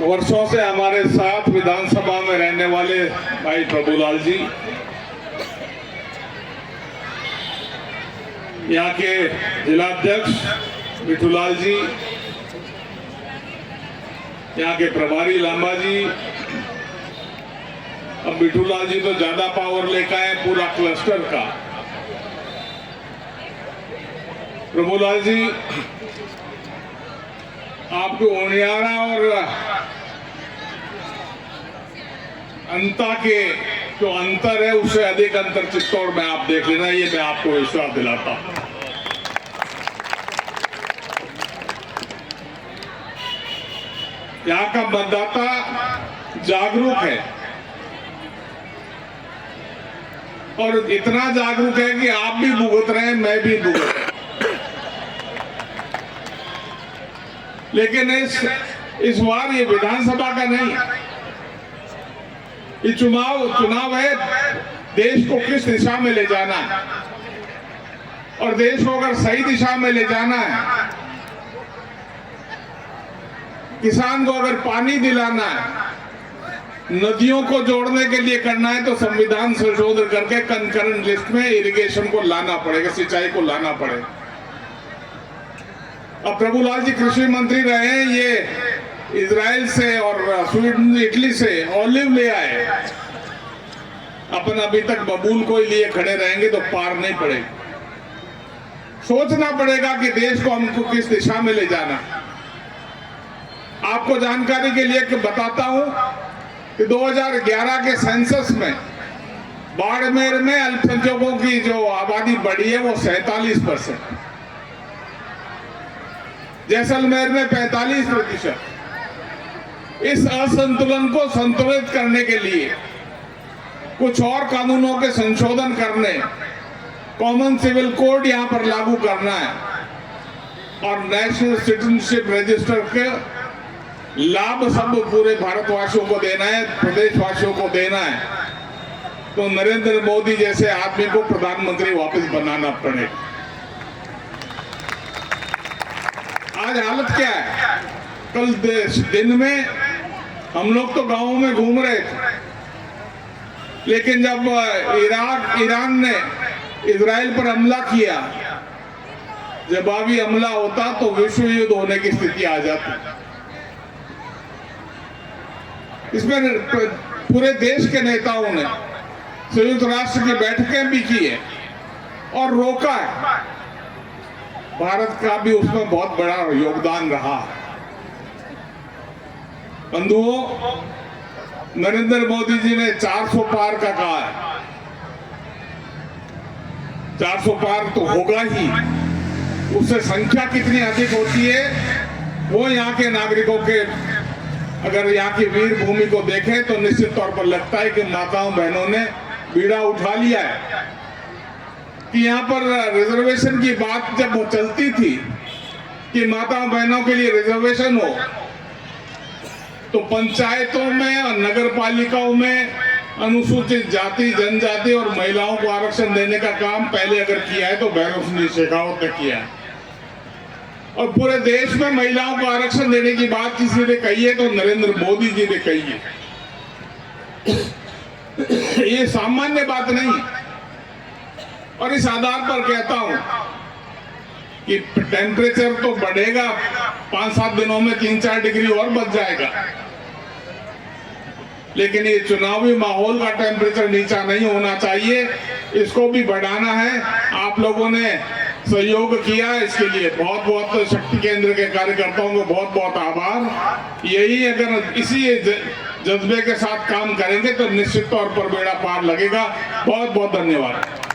वर्षों से हमारे साथ विधानसभा में रहने वाले भाई प्रभुलाल जी, यहाँ के जिलाध्यक्ष मिठूलाल जी, यहाँ के प्रभारी लांबा जी। अब मिठूलाल जी तो ज्यादा पावर लेकर आए पूरा क्लस्टर का। प्रभुलाल जी, आपको ओनियारा और अंता के जो अंतर है उससे अधिक अंतर चित्तौड़ में आप देख लेना, ये मैं आपको विश्वास दिलाता हूं। यहाँ का मतदाता जागरूक है और इतना जागरूक है कि आप भी भुगत रहे हैं, मैं भी भुगत रहा हूं। लेकिन इस बार ये विधानसभा का नहीं, ये चुनाव है देश को किस दिशा में ले जाना है। और देश को अगर सही दिशा में ले जाना है, किसान को अगर पानी दिलाना है, नदियों को जोड़ने के लिए करना है, तो संविधान संशोधन करके कंकरेंट लिस्ट में इरिगेशन को लाना पड़ेगा, सिंचाई को लाना पड़ेगा। अब प्रभुलाल जी कृषि मंत्री रहे हैं, ये इजराइल से और स्वीडन इटली से ऑलिव ले आए। अपन अभी तक बबूल को ही लिए खड़े रहेंगे तो पार नहीं पड़ेगी। सोचना पड़ेगा कि देश को हमको किस दिशा में ले जाना। आपको जानकारी के लिए बताता हूं कि 2011 के सेंसस में बाड़मेर में अल्पसंख्यकों की जो आबादी बढ़ी है वो 47%, जैसलमेर में 45%। इस असंतुलन को संतुलित करने के लिए कुछ और कानूनों के संशोधन करने, कॉमन सिविल कोड यहां पर लागू करना है और नेशनल सिटीजनशिप रजिस्टर के लाभ सब पूरे भारतवासियों को देना है, प्रदेशवासियों को देना है। तो नरेंद्र मोदी जैसे आदमी को प्रधानमंत्री वापस बनाना पड़ेगा। आज हालत क्या है? कल दिन में हम लोग तो गांवों में घूम रहे थे, लेकिन जब ईरान ने इजराइल पर हमला किया, जवाबी हमला होता तो विश्व युद्ध होने की स्थिति आ जाती। इसमें पूरे देश के नेताओं ने संयुक्त राष्ट्र की बैठकें भी की है और रोका है। भारत का भी उसमें बहुत बड़ा योगदान रहा है। बंधुओं, नरेंद्र मोदी जी ने 400 पार का कहा है। 400 पार तो होगा ही, उससे संख्या कितनी अधिक होती है वो यहाँ के नागरिकों के, अगर यहाँ की वीर भूमि को देखें तो निश्चित तौर पर लगता है कि माताओं बहनों ने बीड़ा उठा लिया है। कि यहाँ पर रिजर्वेशन की बात जब वो चलती थी कि माताओं बहनों के लिए रिजर्वेशन हो, तो पंचायतों में और नगर पालिकाओं में अनुसूचित जाति, जनजाति और महिलाओं को आरक्षण देने का काम पहले अगर किया है तो भैरव सिंह शेखावत ने किया है। और पूरे देश में महिलाओं को आरक्षण देने की बात किसी ने कही है तो नरेंद्र मोदी जी ने कही है। ये सामान्य बात नहीं है। और इस आधार पर कहता हूं कि टेम्परेचर तो बढ़ेगा, 5-7 दिनों में 3-4 डिग्री और बढ़ जाएगा, लेकिन ये चुनावी माहौल का टेम्परेचर नीचा नहीं होना चाहिए, इसको भी बढ़ाना है। आप लोगों ने सहयोग किया, इसके लिए बहुत बहुत शक्ति केंद्र के कार्यकर्ताओं को बहुत बहुत आभार। यही अगर इसी जज्बे के साथ काम करेंगे तो निश्चित तौर पर बेड़ा पार लगेगा। बहुत बहुत धन्यवाद।